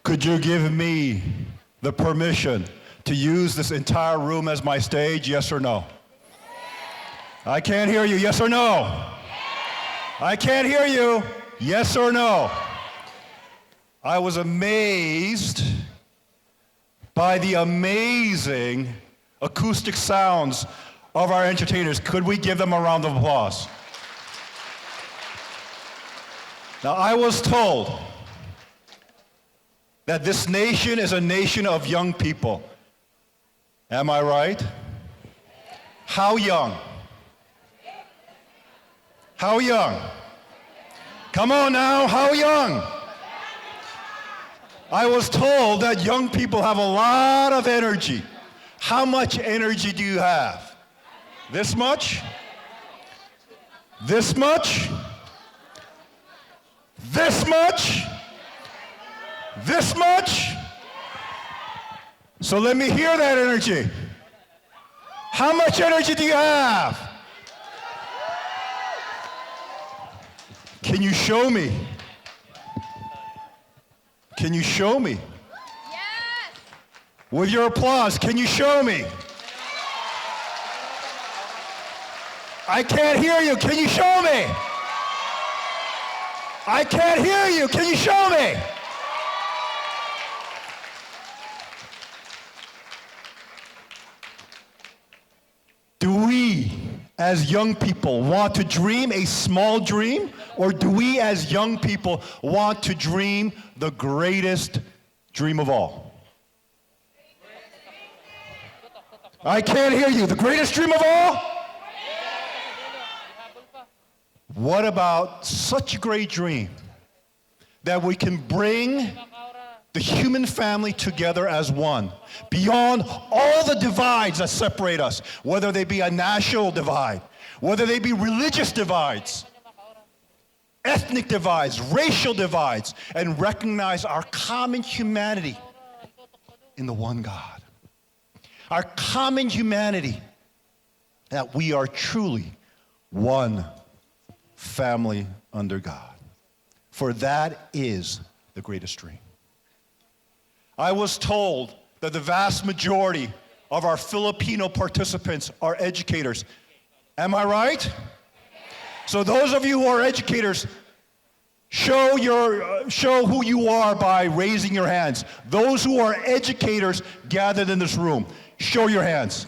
Could you give me the permission to use this entire room as my stage, yes or no? I can't hear you, yes or no? I can't hear you, yes or no? I was amazed by the amazing acoustic sounds of our entertainers. Could we give them a round of applause? Now, I was told that this nation is a nation of young people. Am I right? How young? How young? Come on now, how young? I was told that young people have a lot of energy. How much energy do you have? This much? This much? This much? This much? So let me hear that energy. How much energy do you have? Can you show me? Can you show me? Yes! With your applause, can you show me? I can't hear you. Can you show me? I can't hear you. Can you show me? Do we, as young people, want to dream a small dream? Or do we, as young people, want to dream the greatest dream of all? I can't hear you. The greatest dream of all? What about such a great dream that we can bring the human family together as one, beyond all the divides that separate us, whether they be a national divide, whether they be religious divides, ethnic divides, racial divides, and recognize our common humanity in the one God. Our common humanity, that we are truly one family under God. For that is the greatest dream. I was told that the vast majority of our Filipino participants are educators. Am I right? So those of you who are educators, show who you are by raising your hands. Those who are educators gathered in this room, show your hands.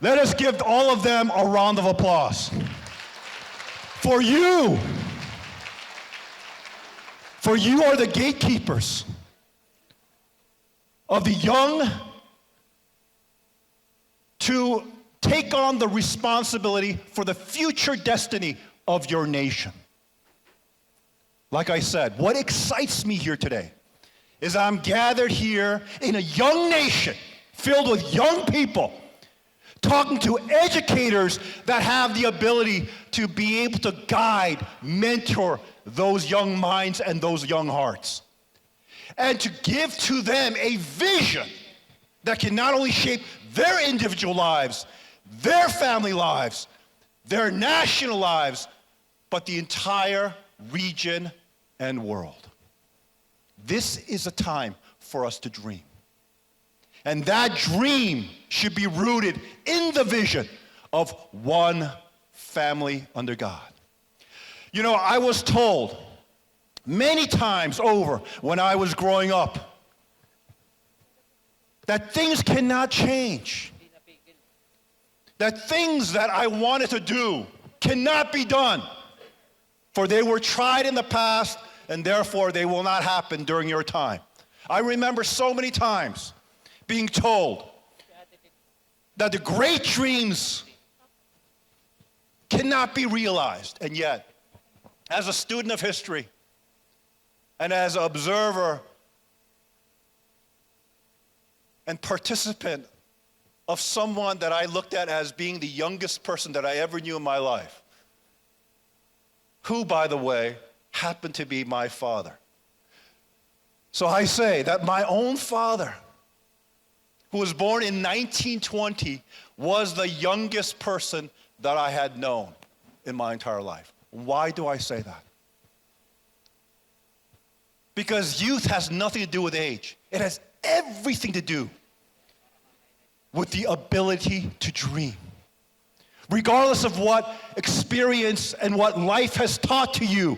Let us give all of them a round of applause. For you are the gatekeepers of the young to take on the responsibility for the future destiny of your nation. Like I said, what excites me here today is I'm gathered here in a young nation filled with young people, talking to educators that have the ability to be able to guide, mentor those young minds and those young hearts, and to give to them a vision that can not only shape their individual lives, their family lives, their national lives, but the entire region and world. This is a time for us to dream. And that dream should be rooted in the vision of one family under God. You know, I was told many times over when I was growing up that things cannot change. That things that I wanted to do cannot be done, for they were tried in the past and therefore they will not happen during your time. I remember so many times being told that the great dreams cannot be realized, and yet, as a student of history and as an observer and participant of someone that I looked at as being the youngest person that I ever knew in my life, who, by the way, happened to be my father. So I say that my own father, who was born in 1920, was the youngest person that I had known in my entire life. Why do I say that? Because youth has nothing to do with age. It has everything to do with the ability to dream. Regardless of what experience and what life has taught to you,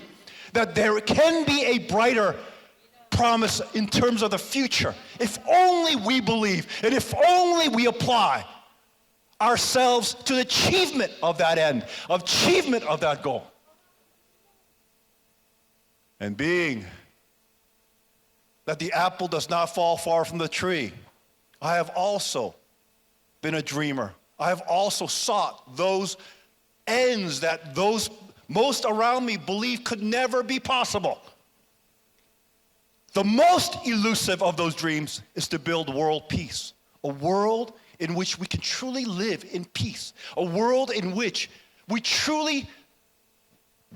that there can be a brighter promise in terms of the future, if only we believe and if only we apply ourselves to the achievement of that end, achievement of that goal. And being that the apple does not fall far from the tree, I have also been a dreamer. I have also sought those ends that those most around me believe could never be possible. The most elusive of those dreams is to build world peace, a world in which we can truly live in peace, a world in which we truly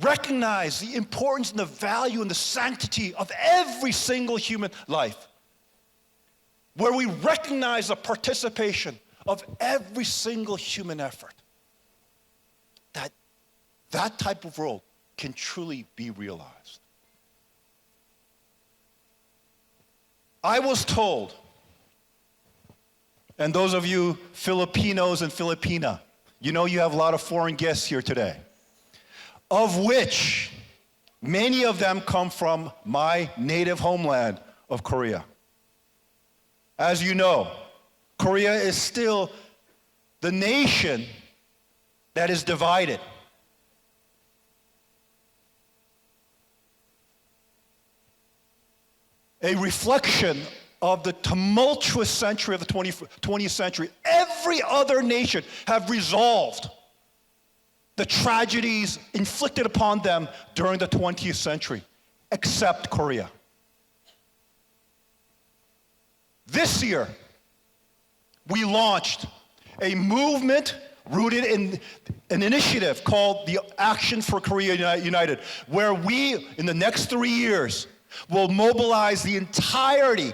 recognize the importance and the value and the sanctity of every single human life, where we recognize the participation of every single human effort. That type of world can truly be realized. I was told, and those of you Filipinos and Filipina, you know you have a lot of foreign guests here today, of which many of them come from my native homeland of Korea. As you know, Korea is still the nation that is divided. A reflection of the tumultuous century of the 20th century. Every other nation have resolved the tragedies inflicted upon them during the 20th century, except Korea. This year, we launched a movement rooted in an initiative called the Action for Korea United, where we, in the next 3 years, will mobilize the entirety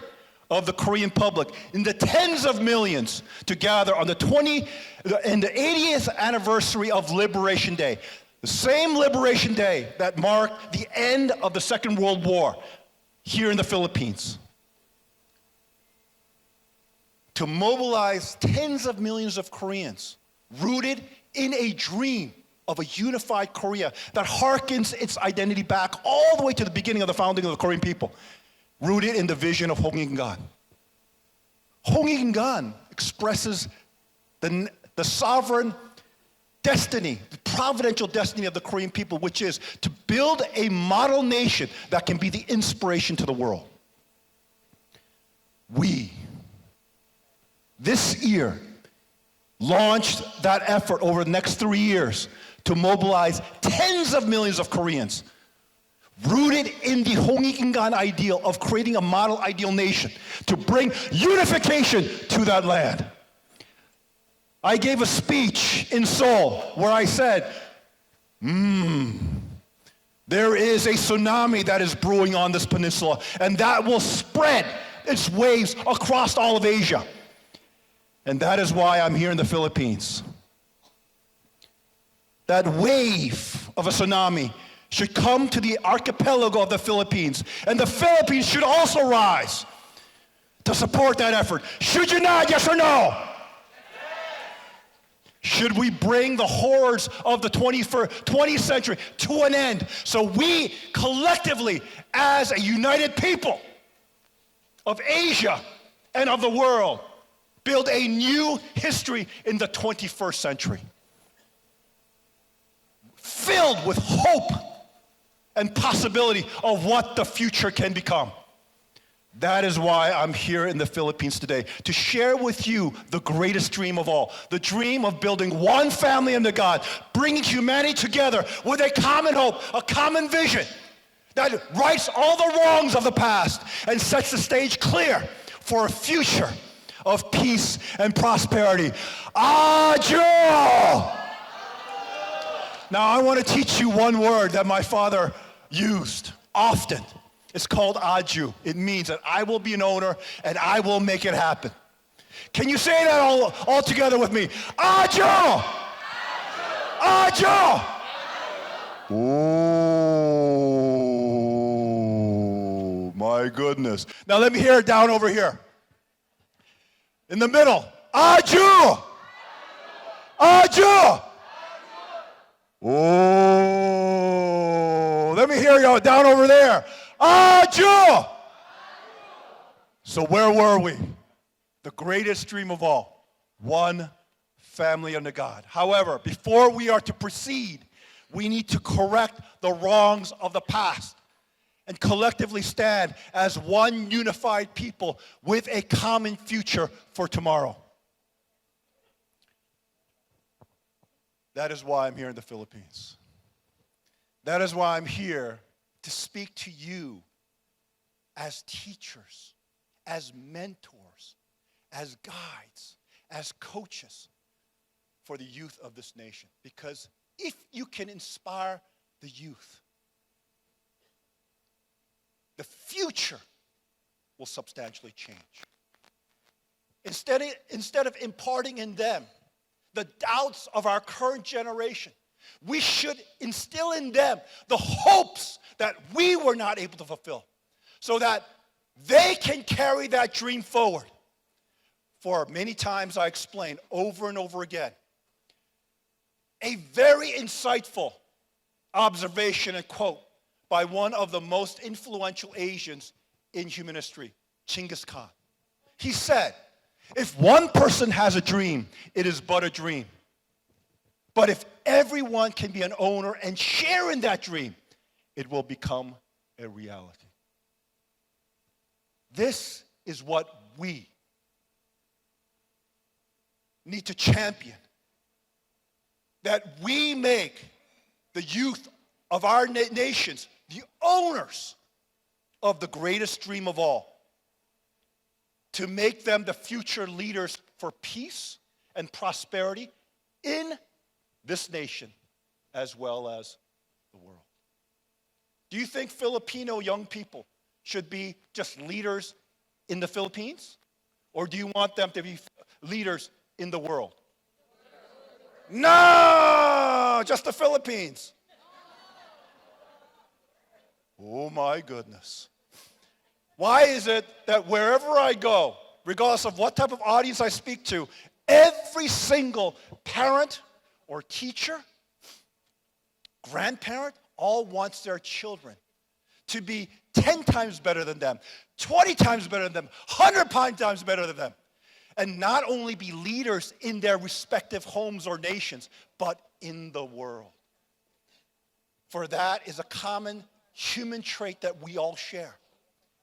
of the Korean public in the tens of millions to gather on the 80th anniversary of Liberation Day, the same Liberation Day that marked the end of the Second World War here in the Philippines. To mobilize tens of millions of Koreans rooted in a dream of a unified Korea that harkens its identity back all the way to the beginning of the founding of the Korean people, rooted in the vision of Hongik-gan. Hongik-gan expresses the sovereign destiny, the providential destiny of the Korean people, which is to build a model nation that can be the inspiration to the world. We, this year, launched that effort over the next 3 years to mobilize tens of millions of Koreans rooted in the Hongik-gan ideal of creating a model ideal nation to bring unification to that land. I gave a speech in Seoul where I said, there is a tsunami that is brewing on this peninsula, and that will spread its waves across all of Asia. And that is why I'm here in the Philippines. That wave of a tsunami should come to the archipelago of the Philippines, and the Philippines should also rise to support that effort. Should you not, yes or no? Should we bring the horrors of the 20th century to an end so we collectively, as a united people of Asia and of the world, build a new history in the 21st century, filled with hope and possibility of what the future can become? That is why I'm here in the Philippines today, to share with you the greatest dream of all, the dream of building one family under God, bringing humanity together with a common hope, a common vision that rights all the wrongs of the past and sets the stage clear for a future of peace and prosperity. Ajo! Now I want to teach you one word that my father used often. It's called aju. It means that I will be an owner and I will make it happen. Can you say that all together with me? Aju! Aju! Oh, my goodness. Now let me hear it down over here. In the middle. Aju! Aju! Oh, let me hear you down over there. Aju! So where were we? The greatest dream of all. One family under God. However, before we are to proceed, we need to correct the wrongs of the past and collectively stand as one unified people with a common future for tomorrow. That is why I'm here in the Philippines. That is why I'm here to speak to you as teachers, as mentors, as guides, as coaches for the youth of this nation. Because if you can inspire the youth, the future will substantially change. Instead of imparting in them the doubts of our current generation, we should instill in them the hopes that we were not able to fulfill so that they can carry that dream forward. For many times I explained over and over again, a very insightful observation and quote by one of the most influential Asians in human history, Genghis Khan. He said, if one person has a dream, it is but a dream. But if everyone can be an owner and share in that dream, it will become a reality. This is what we need to champion. That we make the youth of our nations the owners of the greatest dream of all. To make them the future leaders for peace and prosperity in this nation as well as the world. Do you think Filipino young people should be just leaders in the Philippines? Or do you want them to be leaders in the world? No, just the Philippines. Oh my goodness. Why is it that wherever I go, regardless of what type of audience I speak to, every single parent or teacher, grandparent, all wants their children to be 10 times better than them, 20 times better than them, 100 times better than them. And not only be leaders in their respective homes or nations, but in the world. For that is a common human trait that we all share.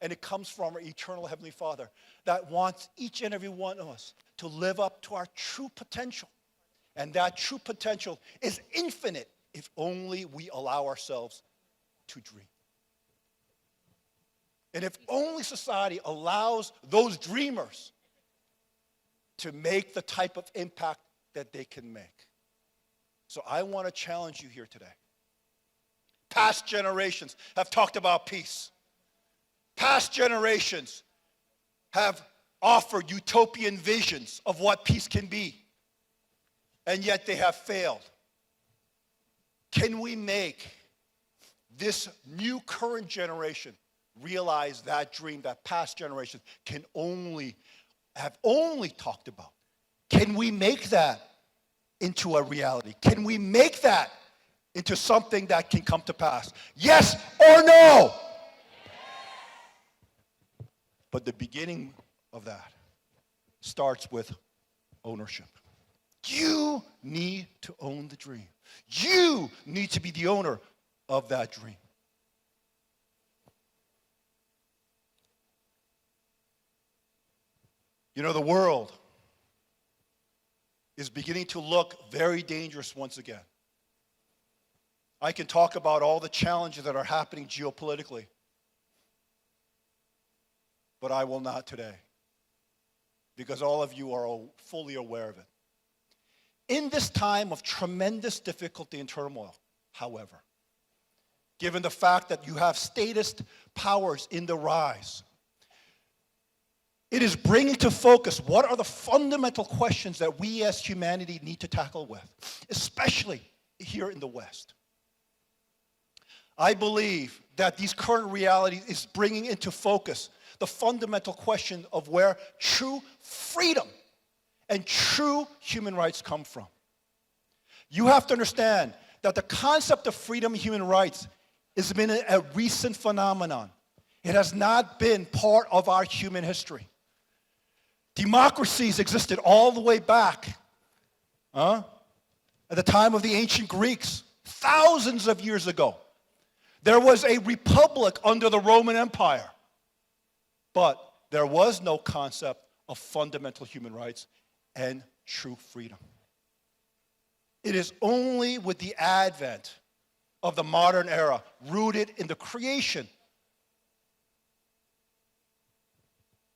And it comes from our eternal Heavenly Father that wants each and every one of us to live up to our true potential. And that true potential is infinite if only we allow ourselves to dream. And if only society allows those dreamers to make the type of impact that they can make. So I want to challenge you here today. Past generations have talked about peace. Past generations have offered utopian visions of what peace can be, and yet they have failed. Can we make this new current generation realize that dream that past generations have only talked about? Can we make that into a reality? Can we make that into something that can come to pass? Yes or no? But the beginning of that starts with ownership. You need to own the dream. You need to be the owner of that dream. You know, the world is beginning to look very dangerous once again. I can talk about all the challenges that are happening geopolitically, but I will not today, because all of you are fully aware of it. In this time of tremendous difficulty and turmoil, however, given the fact that you have statist powers in the rise, it is bringing to focus what are the fundamental questions that we as humanity need to tackle with, especially here in the West. I believe that these current realities is bringing into focus the fundamental question of where true freedom and true human rights come from. You have to understand that the concept of freedom and human rights has been a recent phenomenon. It has not been part of our human history. Democracies existed all the way back at the time of the ancient Greeks, thousands of years ago. There was a republic under the Roman Empire, but there was no concept of fundamental human rights and true freedom. It is only with the advent of the modern era, rooted in the creation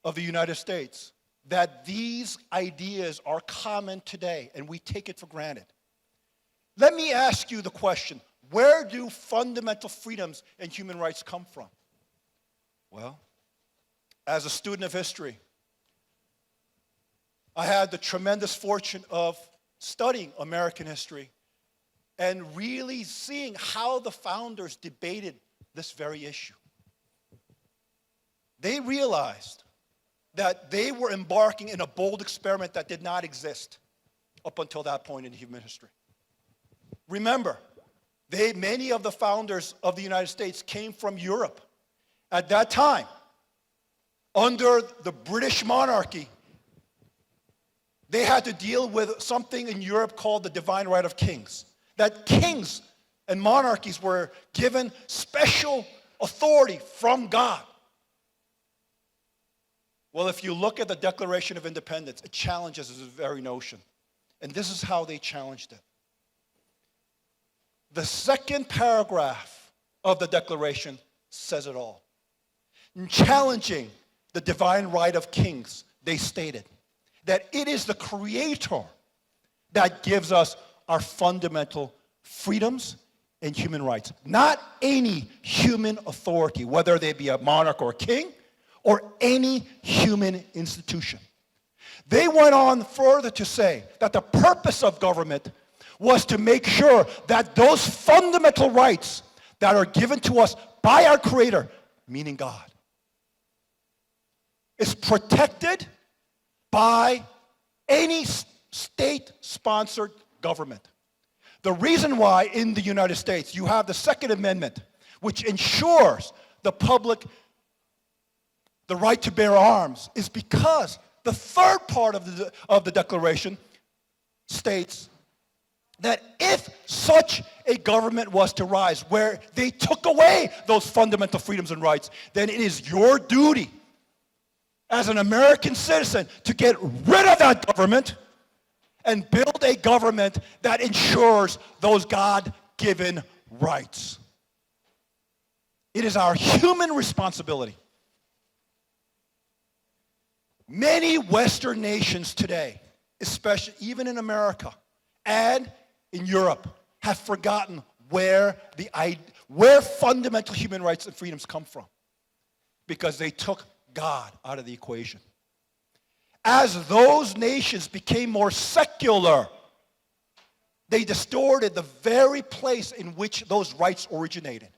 of the United States, that these ideas are common today, and we take it for granted. Let me ask you the question, where do fundamental freedoms and human rights come from? Well, as a student of history, I had the tremendous fortune of studying American history and really seeing how the founders debated this very issue. They realized that they were embarking in a bold experiment that did not exist up until that point in human history. Remember, many of the founders of the United States came from Europe. At that time, under the British monarchy, they had to deal with something in Europe called the divine right of kings. That kings and monarchies were given special authority from God. Well, if you look at the Declaration of Independence, it challenges this very notion. And this is how they challenged it. The second paragraph of the Declaration says it all. In challenging the divine right of kings, they stated that it is the Creator that gives us our fundamental freedoms and human rights. Not any human authority, whether they be a monarch or a king, or any human institution. They went on further to say that the purpose of government was to make sure that those fundamental rights that are given to us by our Creator, meaning God, is protected by any state-sponsored government. The reason why in the United States you have the Second Amendment, which ensures the public the right to bear arms, is because the third part of the Declaration states that if such a government was to rise where they took away those fundamental freedoms and rights, then it is your duty as an American citizen to get rid of that government and build a government that ensures those God-given rights. It is our human responsibility. Many Western nations today, especially even in America and in Europe, have forgotten where fundamental human rights and freedoms come from, because they took God out of the equation. As those nations became more secular, they distorted the very place in which those rights originated.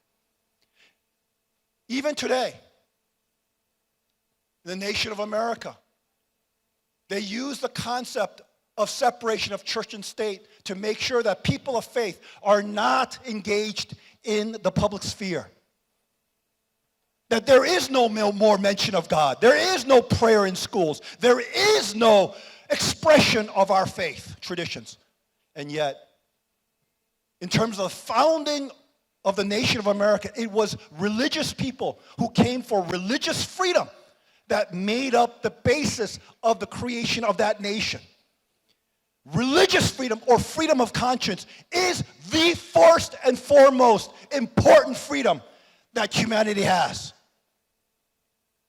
Even today, the nation of America, they use the concept of separation of church and state to make sure that people of faith are not engaged in the public sphere. That there is no more mention of God. There is no prayer in schools. There is no expression of our faith traditions. And yet, in terms of the founding of the nation of America, it was religious people who came for religious freedom that made up the basis of the creation of that nation. Religious freedom, or freedom of conscience, is the first and foremost important freedom that humanity has.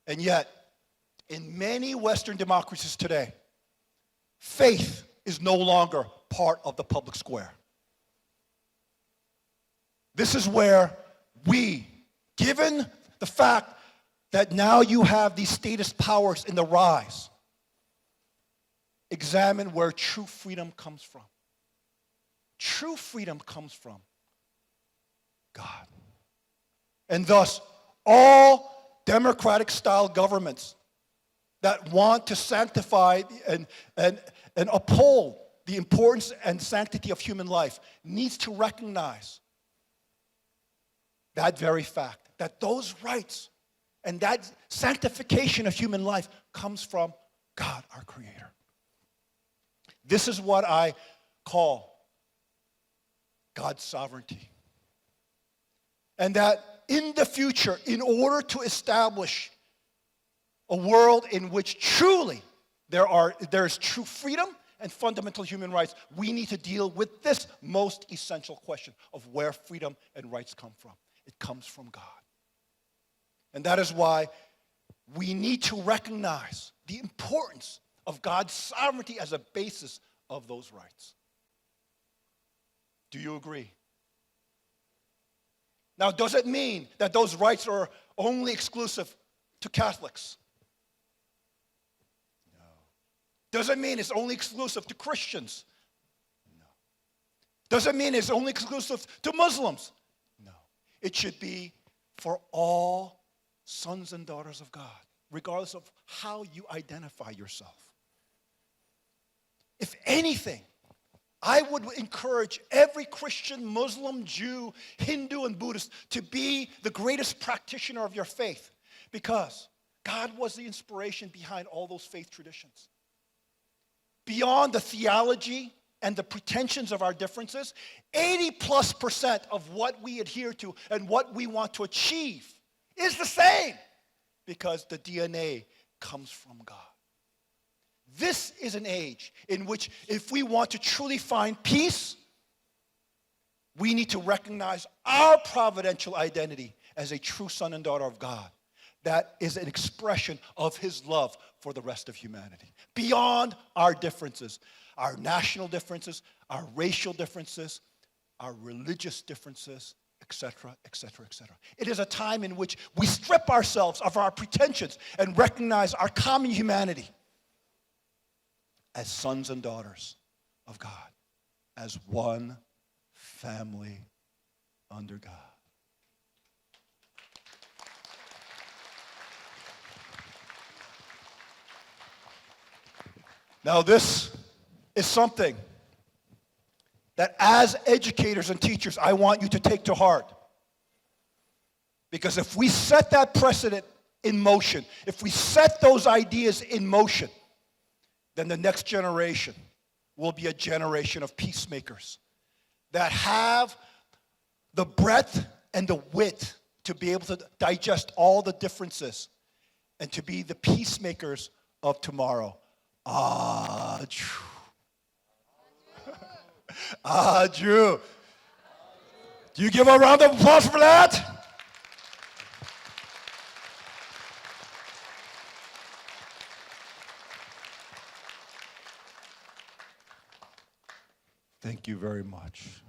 And yet, in many Western democracies today, faith is no longer part of the public square. This is where we, given the fact that now you have these statist powers in the rise, examine where true freedom comes from. True freedom comes from God. And thus, all democratic-style governments that want to sanctify and uphold the importance and sanctity of human life needs to recognize that very fact, that those rights and that sanctification of human life comes from God, our Creator. This is what I call God's sovereignty. And that in the future, in order to establish a world in which truly there's true freedom and fundamental human rights, we need to deal with this most essential question of where freedom and rights come from. It comes from God. And that is why we need to recognize the importance of God's sovereignty as a basis of those rights. Do you agree? Now, does it mean that those rights are only exclusive to Catholics? No. Does it mean it's only exclusive to Christians? No. Does it mean it's only exclusive to Muslims? No. It should be for all sons and daughters of God, regardless of how you identify yourself. If anything, I would encourage every Christian, Muslim, Jew, Hindu, and Buddhist to be the greatest practitioner of your faith, because God was the inspiration behind all those faith traditions. Beyond the theology and the pretensions of our differences, 80+% of what we adhere to and what we want to achieve is the same, because the DNA comes from God. This is an age in which, if we want to truly find peace, we need to recognize our providential identity as a true son and daughter of God. That is an expression of His love for the rest of humanity. Beyond our differences, our national differences, our racial differences, our religious differences, etc., etc., etc. It is a time in which we strip ourselves of our pretensions and recognize our common humanity as sons and daughters of God, as one family under God. Now, this is something that as educators and teachers, I want you to take to heart. Because if we set that precedent in motion, if we set those ideas in motion, then the next generation will be a generation of peacemakers that have the breadth and the width to be able to digest all the differences and to be the peacemakers of tomorrow. Drew. Do you give a round of applause for that? Thank you very much.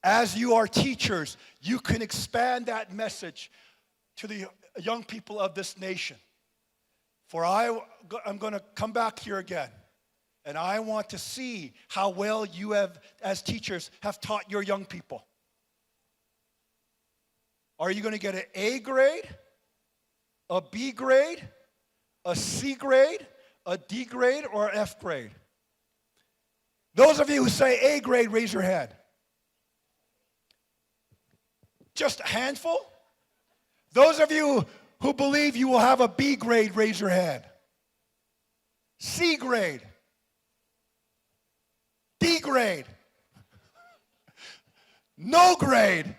As you are teachers, you can expand that message to the young people of this nation. For I'm going to come back here again, and I want to see how well you have, as teachers, have taught your young people. Are you going to get an A grade, a B grade, a C grade, a D grade, or an F grade? Those of you who say A grade, raise your hand. Just a handful? Those of you who believe you will have a B grade, raise your hand. C grade. D grade. No grade.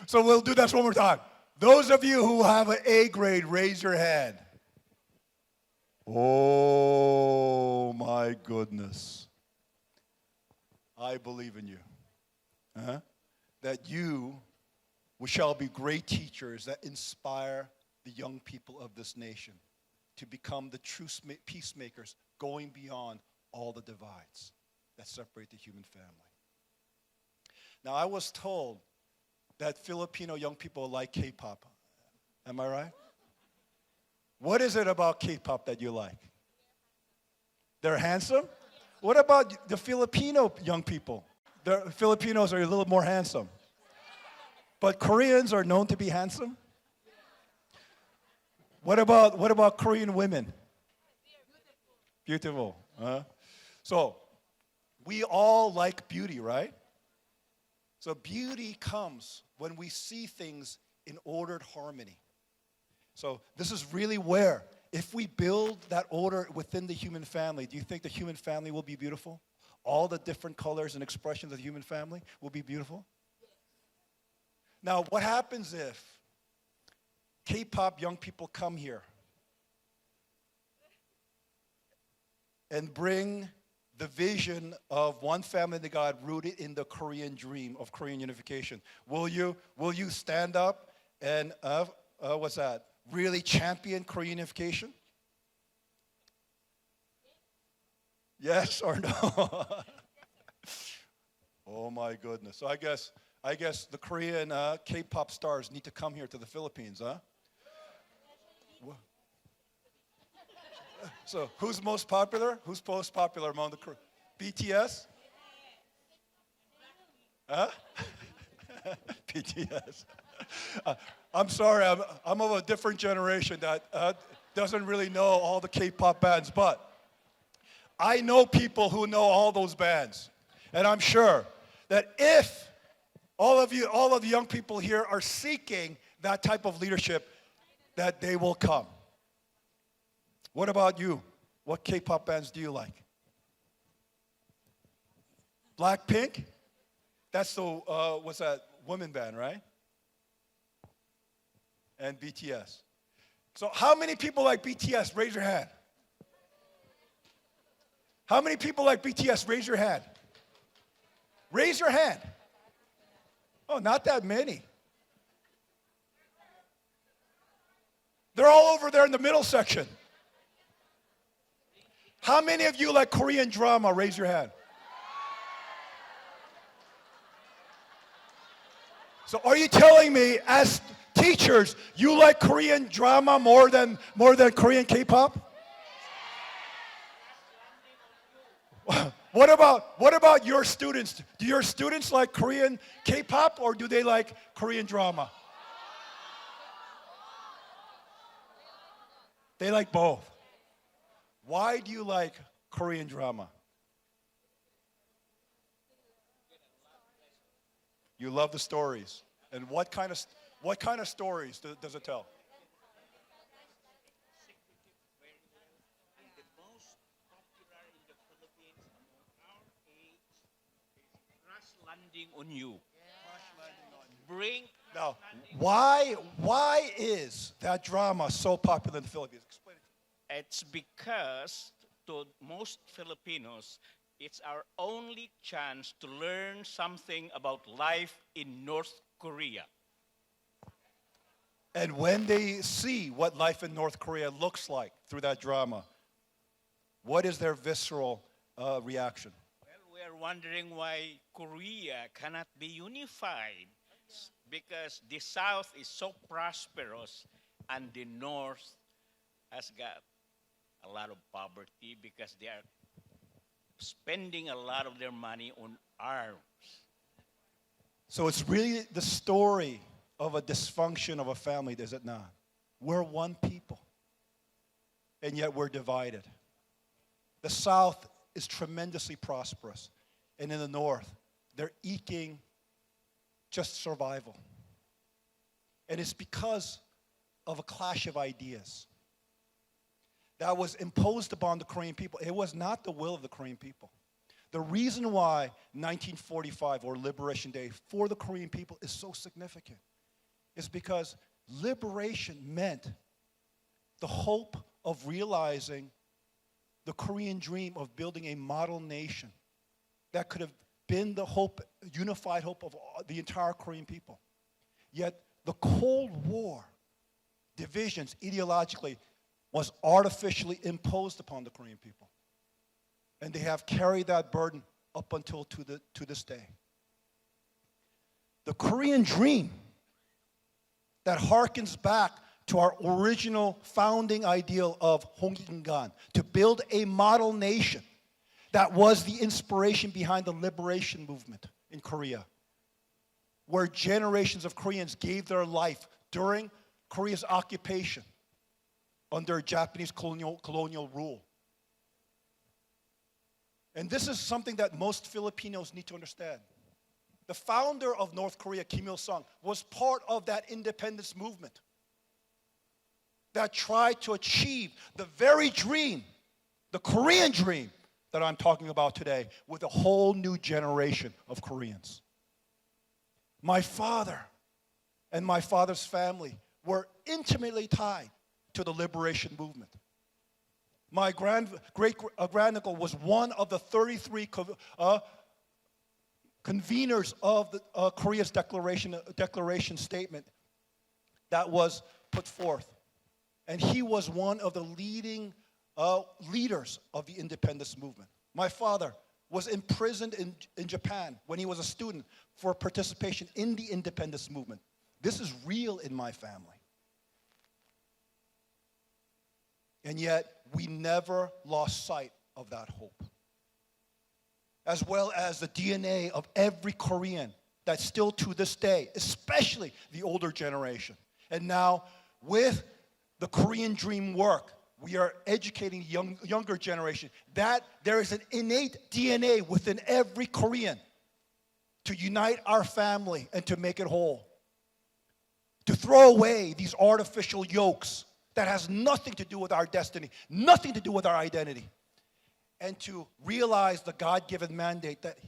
So we'll do that one more time. Those of you who have an A grade, raise your hand. Oh my goodness. I believe in you. That you shall be great teachers that inspire the young people of this nation to become the true peacemakers, going beyond all the divides that separate the human family. Now, I was told that Filipino young people like K-pop. Am I right? What is it about K-pop that you like? They're handsome? What about the Filipino young people? The Filipinos are a little more handsome. But Koreans are known to be handsome. What about Korean women? Beautiful. So we all like beauty, right? So beauty comes when we see things in ordered harmony. So this is really where, if we build that order within the human family, do you think the human family will be beautiful? All the different colors and expressions of the human family will be beautiful? Now, what happens if K-pop young people come here and bring the vision of one family to God rooted in the Korean dream of Korean unification? Will you stand up and really champion Korean unification? Yes or no? Oh my goodness. So I guess the Korean K-pop stars need to come here to the Philippines, huh? So who's most popular? Who's most popular among the BTS? Huh? BTS. I'm sorry, I'm of a different generation that doesn't really know all the K-pop bands, but I know people who know all those bands. And I'm sure that if all of the young people here are seeking that type of leadership, that they will come. What about you? What K-pop bands do you like? Blackpink? That's the, what's that, women band, right? And BTS. So how many people like BTS? Raise your hand. How many people like BTS? Raise your hand. Raise your hand. Oh, not that many. They're all over there in the middle section. How many of you like Korean drama? Raise your hand. So are you telling me, as teachers, you like Korean drama more than Korean K-pop? What about your students? Do your students like Korean K-pop or do they like Korean drama? They like both. Why do you like Korean drama? You love the stories. And what kind of stories does it tell? The most popular in the Philippines among our age is Crash Landing on You. Bring Now, why is that drama so popular in the Philippines? Explain it. It's because to most Filipinos, it's our only chance to learn something about life in North Korea. And when they see what life in North Korea looks like through that drama, what is their visceral reaction? Well, we are wondering why Korea cannot be unified because the South is so prosperous and the North has got a lot of poverty because they are spending a lot of their money on arms. So it's really the story of a dysfunction of a family, is it not? We're one people, and yet we're divided. The South is tremendously prosperous, and in the North, they're eking just survival. And it's because of a clash of ideas that was imposed upon the Korean people. It was not the will of the Korean people. The reason why 1945, or Liberation Day, for the Korean people is so significant is because liberation meant the hope of realizing the Korean dream of building a model nation that could have been the hope, unified hope of the entire Korean people. Yet the Cold War divisions ideologically was artificially imposed upon the Korean people. And they have carried that burden up until to this day. The Korean dream that harkens back to our original founding ideal of Hongik-ingan, to build a model nation that was the inspiration behind the liberation movement in Korea, where generations of Koreans gave their life during Korea's occupation under Japanese colonial rule. And this is something that most Filipinos need to understand. The founder of North Korea, Kim Il-sung, was part of that independence movement that tried to achieve the very dream, the Korean dream that I'm talking about today, with a whole new generation of Koreans. My father and my father's family were intimately tied to the liberation movement. My great-granduncle was one of the 33 conveners of the, Korea's declaration statement that was put forth. And he was one of the leading leaders of the independence movement. My father was imprisoned in Japan when he was a student for participation in the independence movement. This is real in my family. And yet, we never lost sight of that hope. As well as the DNA of every Korean that still to this day, especially the older generation. And now, with the Korean Dream work, we are educating younger generation that there is an innate DNA within every Korean to unite our family and to make it whole. To throw away these artificial yokes that has nothing to do with our destiny, nothing to do with our identity. And to realize the God-given mandate that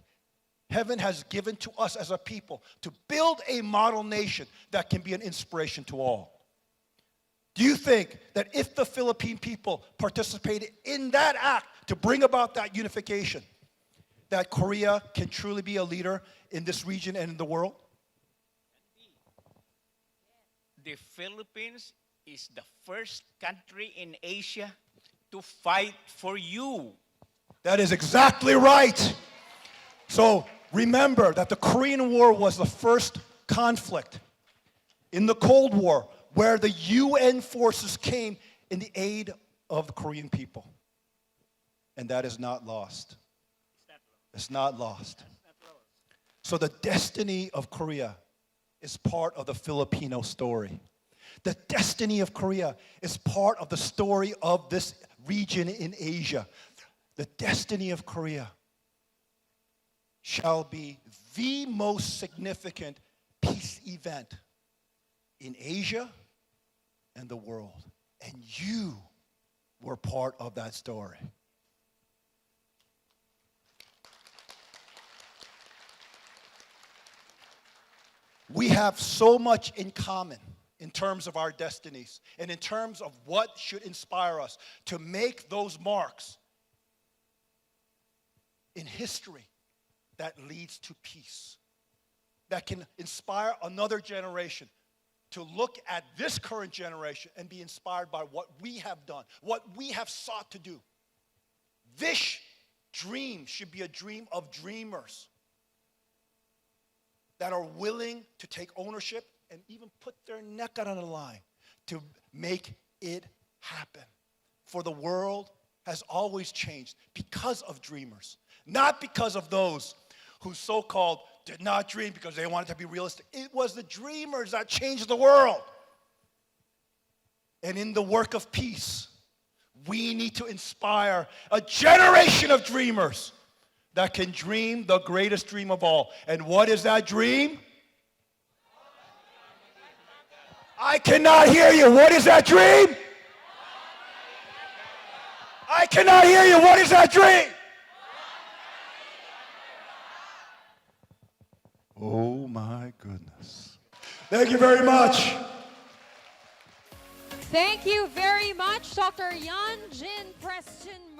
heaven has given to us as a people to build a model nation that can be an inspiration to all. Do you think that if the Philippine people participated in that act to bring about that unification, that Korea can truly be a leader in this region and in the world? The Philippines is the first country in Asia to fight for you. That is exactly right. So remember that the Korean War was the first conflict in the Cold War where the UN forces came in the aid of the Korean people. And that is not lost. It's not lost. So the destiny of Korea is part of the Filipino story. The destiny of Korea is part of the story of this region in Asia. The destiny of Korea shall be the most significant peace event in Asia and the world. And you were part of that story. We have so much in common in terms of our destinies and in terms of what should inspire us to make those marks in history that leads to peace, that can inspire another generation to look at this current generation and be inspired by what we have done, what we have sought to do. This dream should be a dream of dreamers that are willing to take ownership and even put their neck out on the line to make it happen. For the world has always changed because of dreamers, not because of those who so-called did not dream because they wanted to be realistic. It was the dreamers that changed the world. And in the work of peace, we need to inspire a generation of dreamers that can dream the greatest dream of all. And what is that dream? I cannot hear you. What is that dream? I cannot hear you. What is that dream? Oh my goodness. Thank you very much. Thank you very much, Dr. Hyun Jin Preston.